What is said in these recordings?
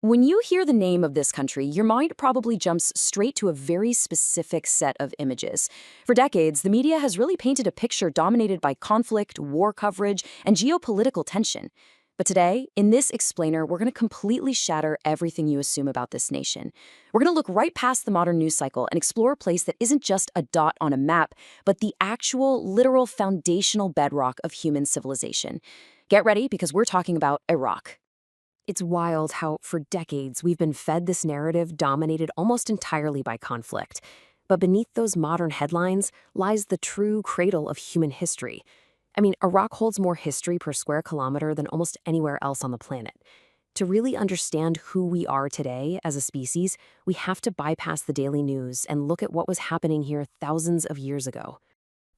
When you hear the name of this country, your mind probably jumps straight to a very specific set of images. For decades, the media has really painted a picture dominated by conflict, war coverage, and geopolitical tension. But today, in this explainer, we're going to completely shatter everything you assume about this nation. We're going to look right past the modern news cycle and explore a place that isn't just a dot on a map, but the actual, literal, foundational bedrock of human civilization. Get ready, because we're talking about Iraq. It's wild how, for decades, we've been fed this narrative dominated almost entirely by conflict. But beneath those modern headlines lies the true cradle of human history. I mean, Iraq holds more history per square kilometer than almost anywhere else on the planet. To really understand who we are today as a species, we have to bypass the daily news and look at what was happening here thousands of years ago.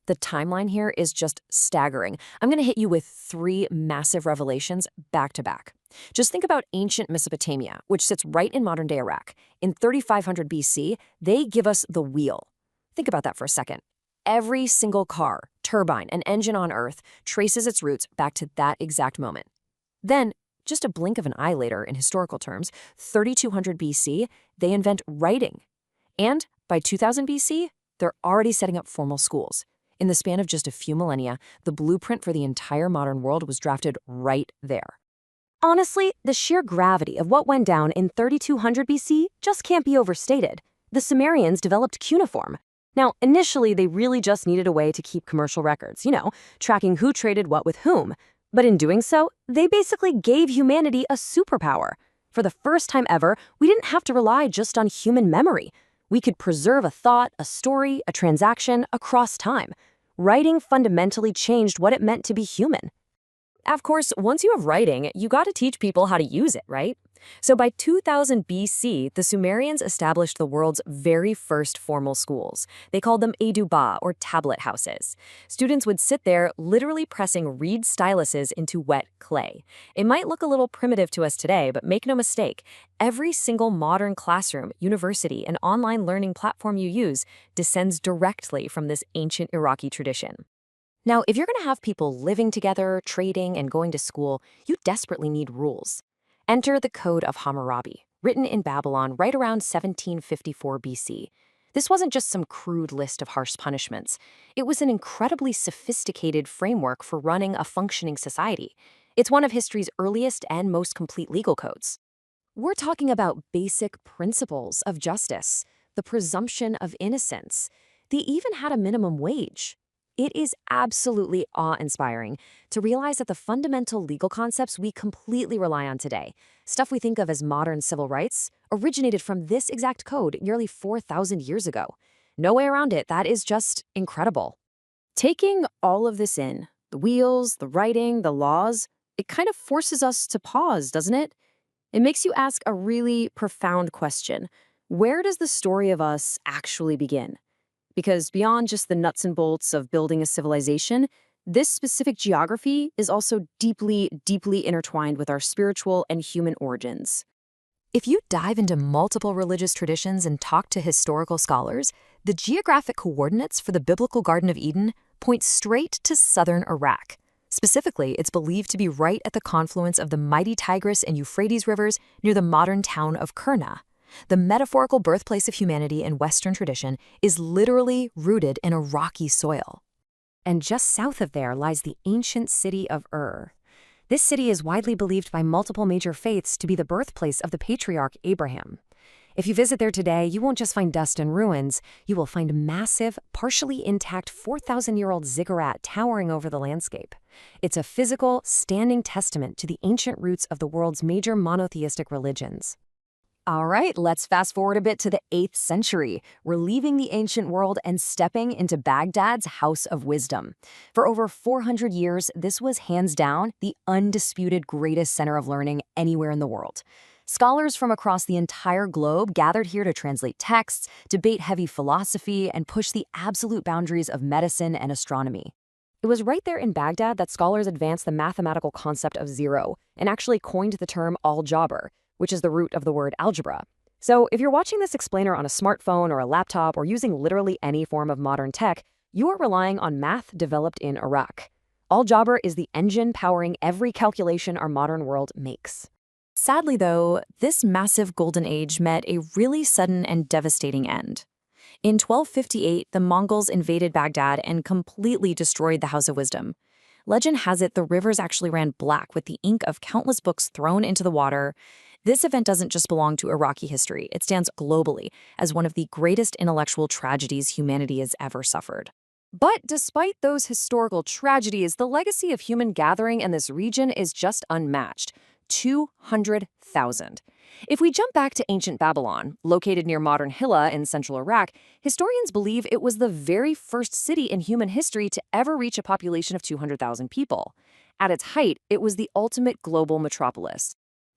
The timeline here is just staggering. I'm going to hit you with three massive revelations back to back. Just think about ancient Mesopotamia, which sits right in modern-day Iraq. In 3500 BC, they give us the wheel. Think about that for a second. Every single car, turbine, and engine on Earth traces its roots back to that exact moment. Then, just a blink of an eye later in historical terms, 3200 BC, they invent writing. And by 2000 BC, they're already setting up formal schools. In the span of just a few millennia, the blueprint for the entire modern world was drafted right there. Honestly, the sheer gravity of what went down in 3200 BC just can't be overstated. The Sumerians developed cuneiform. Now, initially, they really just needed a way to keep commercial records, tracking who traded what with whom. But in doing so, they basically gave humanity a superpower. For the first time ever, we didn't have to rely just on human memory. We could preserve a thought, a story, a transaction across time. Writing fundamentally changed what it meant to be human. Of course, once you have writing, you got to teach people how to use it, right? So by 2000 BC, the Sumerians established the world's very first formal schools. They called them Eduba, or tablet houses. Students would sit there literally pressing reed styluses into wet clay. It might look a little primitive to us today, but make no mistake, every single modern classroom, university, and online learning platform you use descends directly from this ancient Iraqi tradition. Now, if you're going to have people living together, trading, and going to school, you desperately need rules. Enter the Code of Hammurabi, written in Babylon right around 1754 BC. This wasn't just some crude list of harsh punishments. It was an incredibly sophisticated framework for running a functioning society. It's one of history's earliest and most complete legal codes. We're talking about basic principles of justice, the presumption of innocence. They even had a minimum wage. It is absolutely awe-inspiring to realize that the fundamental legal concepts we completely rely on today, stuff we think of as modern civil rights, originated from this exact code nearly 4,000 years ago. No way around it. That is just incredible. Taking all of this in, the wheels, the writing, the laws, it kind of forces us to pause, doesn't it? It makes you ask a really profound question. Where does the story of us actually begin? Because beyond just the nuts and bolts of building a civilization, this specific geography is also deeply, deeply intertwined with our spiritual and human origins. If you dive into multiple religious traditions and talk to historical scholars, the geographic coordinates for the biblical Garden of Eden point straight to southern Iraq. Specifically, it's believed to be right at the confluence of the mighty Tigris and Euphrates rivers near the modern town of Kurna. The metaphorical birthplace of humanity in Western tradition is literally rooted in a rocky soil. And just south of there lies the ancient city of Ur. This city is widely believed by multiple major faiths to be the birthplace of the patriarch Abraham. If you visit there today, you won't just find dust and ruins, you will find massive, partially intact 4,000-year-old ziggurat towering over the landscape. It's a physical, standing testament to the ancient roots of the world's major monotheistic religions. All right, let's fast forward a bit to the 8th century. We're leaving the ancient world and stepping into Baghdad's House of Wisdom. For over 400 years, this was hands down the undisputed greatest center of learning anywhere in the world. Scholars from across the entire globe gathered here to translate texts, debate heavy philosophy, and push the absolute boundaries of medicine and astronomy. It was right there in Baghdad that scholars advanced the mathematical concept of zero and actually coined the term al-Jabr, which is the root of the word algebra. So if you're watching this explainer on a smartphone or a laptop or using literally any form of modern tech, you are relying on math developed in Iraq. Al-Jabr is the engine powering every calculation our modern world makes. Sadly, though, this massive golden age met a really sudden and devastating end. In 1258, the Mongols invaded Baghdad and completely destroyed the House of Wisdom. Legend has it the rivers actually ran black with the ink of countless books thrown into the water. This event doesn't just belong to Iraqi history, it stands globally as one of the greatest intellectual tragedies humanity has ever suffered. But despite those historical tragedies, the legacy of human gathering in this region is just unmatched. 200,000. If we jump back to ancient Babylon, located near modern Hilla in central Iraq, historians believe it was the very first city in human history to ever reach a population of 200,000 people. At its height, it was the ultimate global metropolis.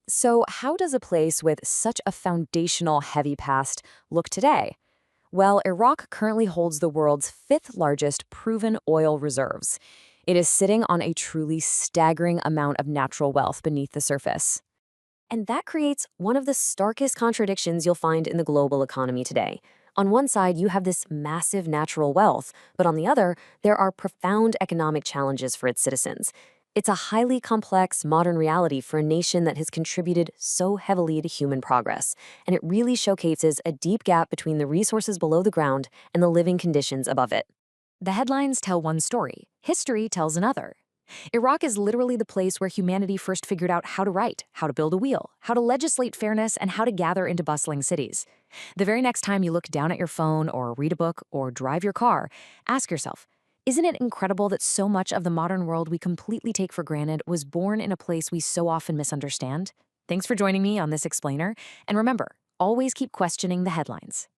So how does a place with such a foundational heavy past look today? Well, Iraq currently holds the world's fifth largest proven oil reserves. It is sitting on a truly staggering amount of natural wealth beneath the surface. And that creates one of the starkest contradictions you'll find in the global economy today. On one side, you have this massive natural wealth, but on the other, there are profound economic challenges for its citizens. It's a highly complex, modern reality for a nation that has contributed so heavily to human progress, and it really showcases a deep gap between the resources below the ground and the living conditions above it. The headlines tell one story, history tells another. Iraq is literally the place where humanity first figured out how to write, how to build a wheel, how to legislate fairness, and how to gather into bustling cities. The very next time you look down at your phone or read a book or drive your car, ask yourself, isn't it incredible that so much of the modern world we completely take for granted was born in a place we so often misunderstand? Thanks for joining me on this explainer, and remember, always keep questioning the headlines.